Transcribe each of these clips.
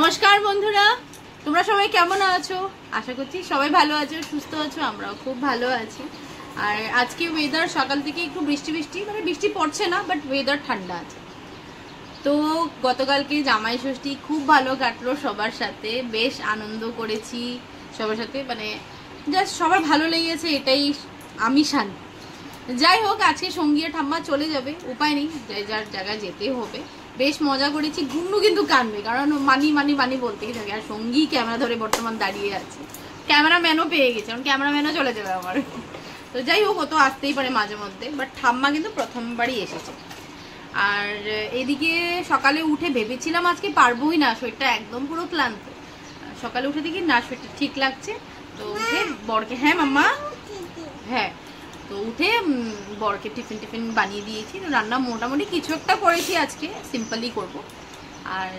নমস্কার বন্ধুরা, তোমরা সবাই কেমন আছো? আশা করছি সবাই ভালো আছো, সুস্থ আছো। আমরাও খুব ভালো আছি। আর আজকে ওয়েদার সকাল থেকে একটু বৃষ্টি বৃষ্টি, মানে বৃষ্টি পড়ছে না, বাট ওয়েদার ঠান্ডা আছে। তো গতকালকে জামাই ষষ্ঠী খুব ভালো কাটলো সবার সাথে, বেশ আনন্দ করেছি সবার সাথে, মানে জাস্ট সবার ভালো লেগেছে, এটাই আমি শান্তি। যাই হোক, আজকে সঙ্গী আর ঠাম্মা চলে যাবে, উপায় নেই, যার জায়গায় যেতে হবে। বেশ মজা করেছি। গুন্নু কিন্তু কাঁদবে, কারণ মানি মানি মানি বলতেই থাকে। আর সঙ্গী ক্যামেরা ধরে বর্তমান দাঁড়িয়ে আছে, ক্যামেরাম্যানও পেয়ে গেছে, কারণ ক্যামেরাম্যানও চলে যাবে আমার। তো যাই হোক, ও তো আসতেই পারে মাঝে মধ্যে, বাট ঠাম্মা কিন্তু প্রথমবারই এসেছে। আর এদিকে সকালে উঠে ভেবেছিলাম আজকে পারবোই না, শরীরটা একদম পুরো ক্লান্ত। সকালে উঠে দেখি না, শরীরটা ঠিক লাগছে। তো উঠে বরকে, হ্যাঁ মাম্মা, হ্যাঁ, তো উঠে বরকে টিফিন টিফিন বানিয়ে দিয়েছি। রান্না মোটামুটি কিছু একটা করেছি, আজকে সিম্পলই করব। আর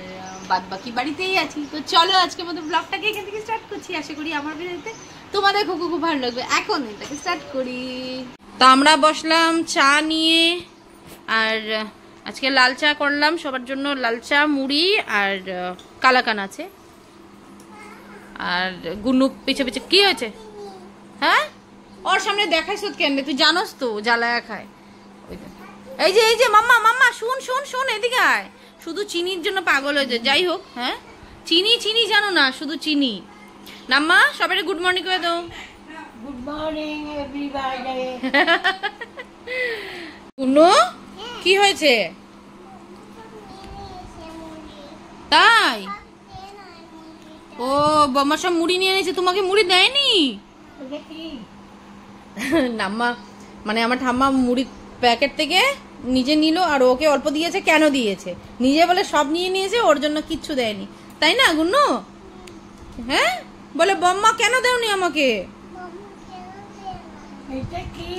বাদ বাকি বাড়িতেই আছি। তো চলো আজকের মতো ব্লগটাকে এখান থেকে স্টার্ট করছি। আশা করি আমার ভিডিওতে তোমাদের খুব খুব ভালো লাগবে। এখন এটাকে স্টার্ট করি। তো আমরা বসলাম চা নিয়ে, আর আজকে লাল চা করলাম সবার জন্য। লাল চা, মুড়ি আর কালাকান আছে। আর গুনু পিছে পিছে কি হয়েছে? হ্যাঁ, ওর সামনে দেখাইছ কেন? তুই জানোস তো জ্বালায়া খায়। এই যে এই যে মাম্মা মাম্মা, শুন শুন শুন, এদিকে আয়। শুধু চিনির জন্য পাগল হয়েছে। যাই হোক, হ্যাঁ, চিনি চিনি জানো না, শুধু চিনি। নাম্মা, সবাই গুড মর্নিং করে দাও। Good morning everybody. কুনু, কি হয়েছে? তাই? ও বাবা সব মুড়ি নিয়ে এনেছে, তোমাকে মুড়ি দেয়নি? নাম্মা, মানে আমার ঠাম্মা মুড়ি প্যাকেট থেকে নিজে নিল, আর ওকে অল্প দিয়েছে। কেন দিয়েছে? নিজে বলে সব নিয়ে নিয়েছে, ওর জন্য কিচ্ছু দেয়নি, তাই না গুন্নু? হ্যাঁ, বলে বম্মা কেন দেওনি আমাকে? এটা কি?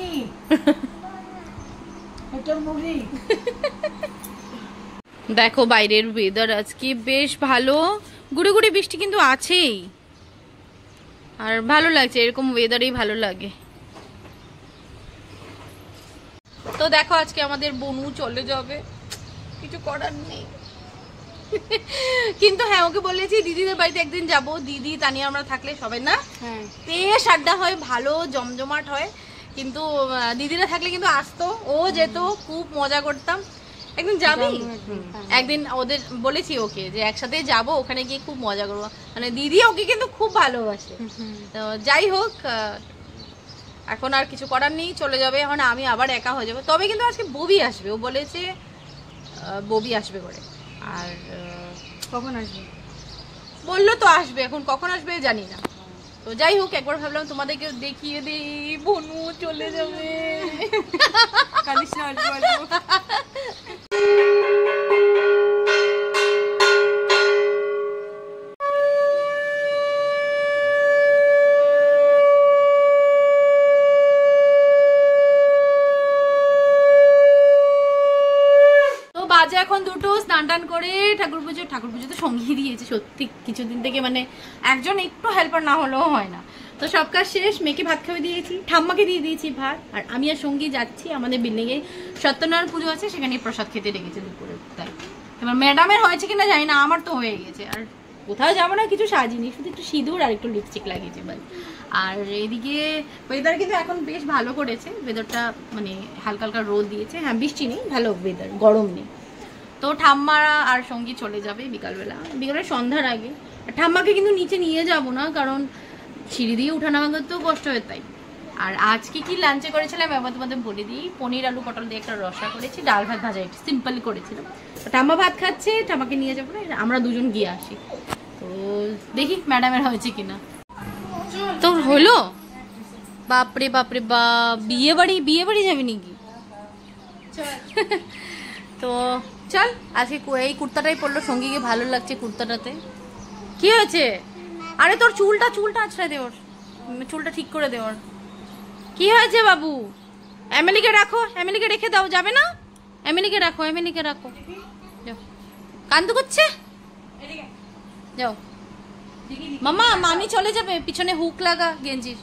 এটা মুড়ি। দেখো বাইরের ওয়েদার আজকে বেশ ভালো, গুড়ি গুড়ি বৃষ্টি কিন্তু আছেই। আর ভালো লাগছে, এরকম ওয়েদারেই ভালো লাগে। তো দেখো আজকে আমাদের বনু চলে যাবে, কিছু করার নেই। কিন্তু হ্যাঁ, ওকে বলেছি দিদিদের বাড়িতে একদিন যাব। দিদি তানিয়া আমরা থাকলে সবাই না, হ্যাঁ, বেশ আড্ডা হয়, ভালো জমজমাট হয়। কিন্তু দিদিরা থাকলে কিন্তু আসতো, ও যেত, খুব মজা করতাম। একদিন যাবি? একদিন ওদের বলেছি ওকে যে একসাথে যাব, ওখানে গিয়ে খুব মজা করবো। মানে দিদি ওকে কিন্তু খুব ভালোবাসে। তো যাই হোক, এখন আর কিছু করার নেই, চলে যাবে। এখন আমি আবার একা হয়ে যাবো। তবে কিন্তু আজকে ববি আসবে, ও বলেছে ববি আসবে করে। আর কখন আসবে বললো তো আসবে, এখন কখন আসবে জানি না। তো যাই হোক, একবার ভাবলাম তোমাদেরকে দেখিয়ে দিই, বনু চলে যাবে। কালিস না অল্প অল্প। বাজে এখন দুটো। স্নান টান করে ঠাকুর পুজো তো সঙ্গী দিয়েছে সত্যি কিছুদিন থেকে, মানে একজন একটু হেল্পার না হলেও হয় না। তো সব কাজ শেষ, মেয়েকে ভাত খাওয়া দিয়েছি, ঠাম্মাকে দিয়ে দিয়েছি ভাত। আর আমি আর সঙ্গী যাচ্ছি আমাদের বিল্ডিং এ সত্যনারায়ণ পুজো আছে, সেখানে প্রসাদ খেতে রেখেছে দুপুরে। তাই এবার ম্যাডামের হয়েছে কিনা জানি না, আমার তো হয়ে গেছে। আর কোথাও যাবো না, কিছু সাজিনি, শুধু একটু সিঁদুর আর একটু লিপস্টিক লাগিয়েছে বাস। আর এদিকে ওয়েদার কিন্তু এখন বেশ ভালো করেছে, ওয়েদারটা মানে হালকা হালকা রোদ দিয়েছে। হ্যাঁ, বৃষ্টি নেই, ভালো ওয়েদার, গরম নেই। তো ঠাম্মা আর সঙ্গী চলে যাবে বিকালে সন্ধ্যার আগে। আর ঠাম্মাকে কিন্তু নিচে নিয়ে যাব না, কারণ সিঁড়ি দিয়ে উঠানামা করতেও কষ্ট হয়, তাই। আর আজকে কি লাঞ্চে করেছিলাম একবার তোমাদের বলে দিই। পনির আলু পটল দিয়ে একটা রসা করেছি, ডাল ভাত ভাজা, একটু সিম্পল করেছিলাম। ঠাম্মা ভাত খাচ্ছে, ঠাম্মাকে নিয়ে যাবো না, আমরা দুজন গিয়ে আসি। তো দেখি ম্যাডামের হয়েছে কিনা। তোর হলো? বাপরে বাপরে বাপ, বিয়ে বাড়ি যাবি নাকি? তো চল, আজকে এই কুর্তাটাই পরলো, সঙ্গীকে ভালো লাগছে কুর্তাটাতে। কি হয়েছে? আরে তোর চুলটা আছড়াই দেওয়ার, চুলটা ঠিক করে দেওয়ার। কি হয়েছে বাবু? এমিলিকে রাখো, এমিলিকে রেখে দাও, যাবে না? এমিলিকে রাখো, এমিলিকে রাখো। যাও, কান্দু করছে, যাও। মামা, মানি চলে যাবে, পিছনে হুক লাগা গেঞ্জির।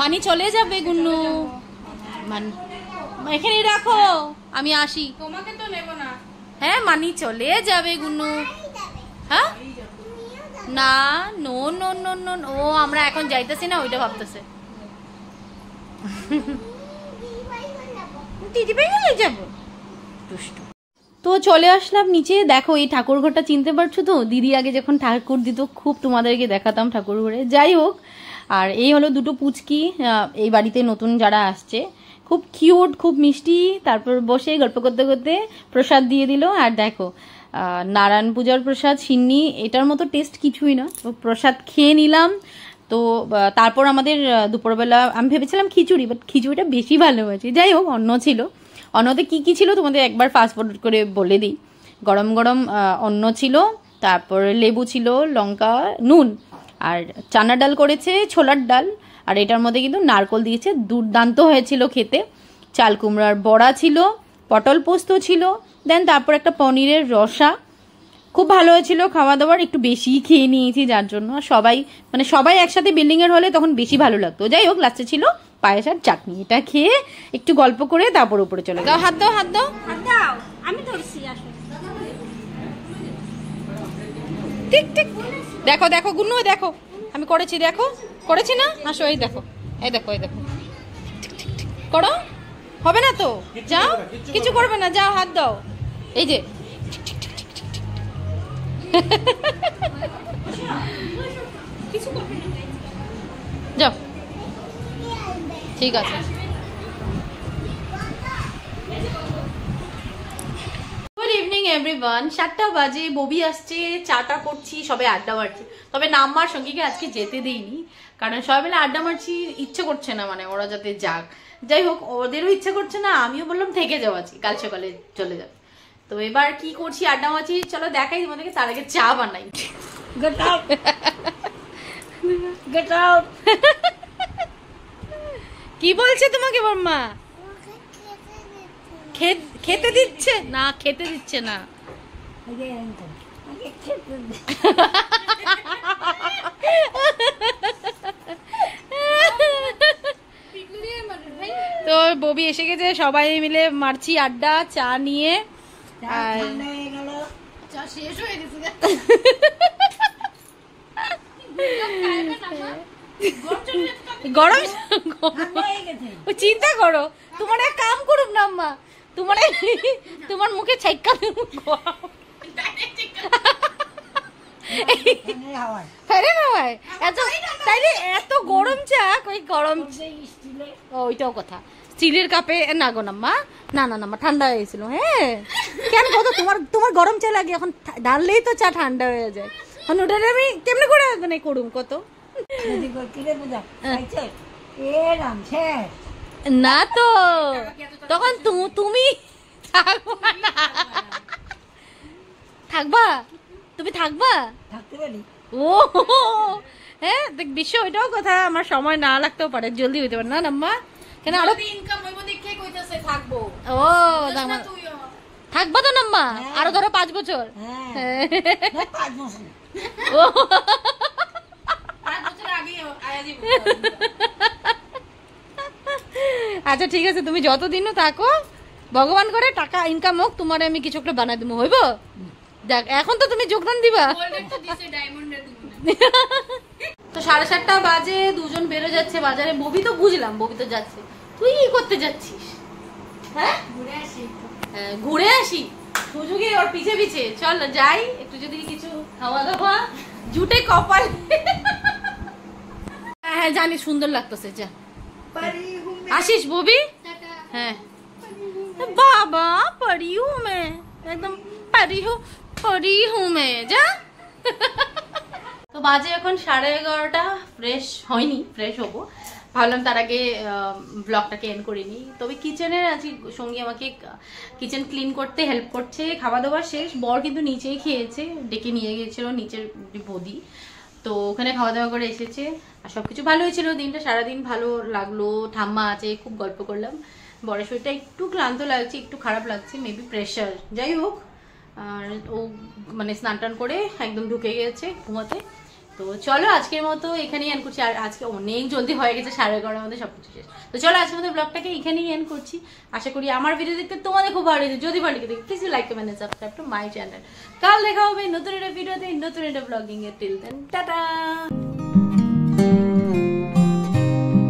মানি চলে যাবে গুন্নু। এখানেই রাখো, আমি আসি। তোমাকে তো নেব না। হ্যাঁ, মানি চলে যাবে গুন্নু। হ্যাঁ, না, নো নো নো নো, ও আমরা এখন যাইতেছি না, ওইটা ভাবতেছে। দিদি ভাই বলে যাবো, দুষ্টু। তো চলে আসলাম নিচে। দেখো এই ঠাকুর ঘরটা চিনতে পারছো তো? দিদি আগে যখন ঠাকুর দিত খুব তোমাদেরকে দেখাতাম ঠাকুর ঘরে। যাই হোক, আর এই হলো দুটো পুচকি এই বাড়িতে নতুন যারা আসছে, খুব কিউট, খুব মিষ্টি। তারপর বসে গল্প করতে করতে প্রসাদ দিয়ে দিল। আর দেখো নারায়ণ পূজার প্রসাদ সিন্নি, এটার মতো টেস্ট কিছুই না। তো প্রসাদ খেয়ে নিলাম। তো তারপর আমাদের দুপুরবেলা আমি ভেবেছিলাম খিচুড়ি, বাট খিচুড়িটা বেশি ভালো হয়েছে। যাই হোক, অন্ন ছিল। অন্নতে কি কি ছিল তোমাদের একবার ফাস্ট ফরওয়ার্ড করে বলে দিই। গরম গরম অন্ন ছিল, তারপর লেবু ছিল, লঙ্কা, নুন, আর চানা ডাল করেছে, ছোলার ডাল। আর এটার মধ্যে কিন্তু নারকল দিয়েছে, দুর্দান্ত হয়েছিল খেতে। চাল কুমড়ার বড়া ছিল, পটল পোস্ত ছিল, দেন তারপর একটা পনিরের রসা। খুব ভালো হয়েছিল খাওয়া দাওয়ার। একটু বেশি খেয়ে নিয়েছি যার জন্য সবাই একসাথে বিল্ডিং এর হলে তখন বেশি ভালো লাগতো। যাই হোক, লাস্টে ছিল পায়েস আর চাটনি। এটা খেয়ে একটু গল্প করে তারপর উপরে চলে যাও। হাত দাও, হাত দাও, হাত দাও, আমি ধরছি। আসো, ঠিক ঠিক। দেখো দেখো গুন্নু, দেখো আমি করেছি, দেখো করেছি না? আসো, এই দেখো, এই দেখো, এই দেখো, ঠিক ঠিক ঠিক করো। হবে না তো, যাও, কিছু করবে না, যাও হাত দাও। এই যে যাও, ঠিক আছে। Good evening everyone. 7টা বাজে, ববি আসছে, চাটা করছি, সবাই আড্ডা মারছি। তবে নাম্মার সঙ্গীকে আজকে যেতে দেইনি, কারণ সবাই মিলে আড্ডা মারছি, ইচ্ছে করছে না, মানে ওরা যাতে যাক। যাই হোক, ওদেরও ইচ্ছে করছে না, আমিও বললাম থেকে যাও, আছি কাল সকালে চলে যাবে। তো এবার কি করছি, আড্ডা মারছি, চলো দেখাই তোমাদেরকে। তার আগে চা বানাই। Get out, get out. কি বলছে তোমাকে বর্মা? খেতে দিচ্ছে না, খেতে দিচ্ছে না। তো ববি এসে গেছে, সবাই মিলে মারছি আড্ডা চা নিয়ে। আর চা শেষ হয়ে গেছে। গরম চিন্তা করো, তোমার এক কাম করুক না আম্মা, তোমার মুখে ছাইকা এত গরম চা, ওই গরম ওইটাও কথা। স্টিলের কাপে না গো নাম্মা, না না নাম্মা, ঠান্ডা হয়ে গেছিল। হ্যাঁ কেন কত তোমার গরম চা লাগে, এখন ঢাললেই তো চা ঠান্ডা হয়ে যায়। ওটা আমি কেমনে করে মানে করুম কত না, তো তখন তুমি থাকবা, তুমি থাকবা। ও হ্যাঁ, দেখ বিশ্ব, ওইটাও কথা। আমার সময় না লাগতেও পারে, জলদি হইতে পারে না নাম্মা। কেন আরো ইনকাম হইব দেখে কইতাছে থাকবো। ও থাকবা তো নাম্মা, আরো ধরো 5 বছর। হ্যাঁ 5 বছর, ও 5 বছর আগে আয়া দিব। আচ্ছা ঠিক আছে, তুমি যতদিনও থাকো, ভগবান করে টাকা ইনকাম হোক, তোমার আমি কিছু একটা বানাই দেবো, হইব? দেখ এখন তো তুমি যোগদান দিবা। তো 7:30 বাজে, দুজন বেরো যাচ্ছে বাজারে। ববি তো বুঝলাম, ববি তো যাচ্ছে। তুই কি করতে যাচ্ছিস? হ্যাঁ ঘুরে আসি সুযোগে, ওর পিছে পিছে চল যাই একটু, যদি কিছু খাওয়া দাওয়া জুটে কপাল। হ্যাঁ জানি, সুন্দর লাগতেছে। যা আসিস ববি। হ্যাঁ বাবা, পড়ি হুঁ मैं, একদম পড়ি হুঁ मैं, যা। তো বাজে এখন 11:30। ফ্রেশ হয়নি, ফ্রেশ হবো। ভাবলাম তার আগে ব্লগটাকে এন্ড করে নিই। তবে কিচেনের আজকে সঙ্গী আমাকে কিচেন ক্লিন করতে হেল্প করছে। খাওয়া দাওয়া শেষ, বর কিন্তু নিচেই খেয়েছে, ডেকে নিয়ে গিয়েছিল নিচের বৌদি। তো ওখানে খাওয়া দাওয়া করে এসেছে, আর সবকিছু ভালো হয়েছিল। দিনটা সারাদিন ভালো লাগলো, ঠাম্মা আছে, খুব গল্প করলাম। বরের শরীরটা একটু ক্লান্ত লাগছে, একটু খারাপ লাগছে, মেবি প্রেশার। যাই হোক, আর ও মানে স্নান টান করে একদম ঢুকে গেছে ঘুমাতে। তো চলো আজকের মতো এখানেই এন্ড করছি। আর আজকে অনেক জলদি হয়ে গেছে, 11:30 মধ্যে সবকিছু শেষ। তো চলো আজকের মতো ব্লগটাকে এখানেই এন্ড করছি। আশা করি আমার ভিডিও দেখতে তোমাদের খুব ভালো লেগেছে। যদি ভালো লেগে থাকে please like comment subscribe to my channel. কাল দেখা হবে নতুন একটা ভিডিওতে, নতুন একটা ব্লগিং এ। Till then tata.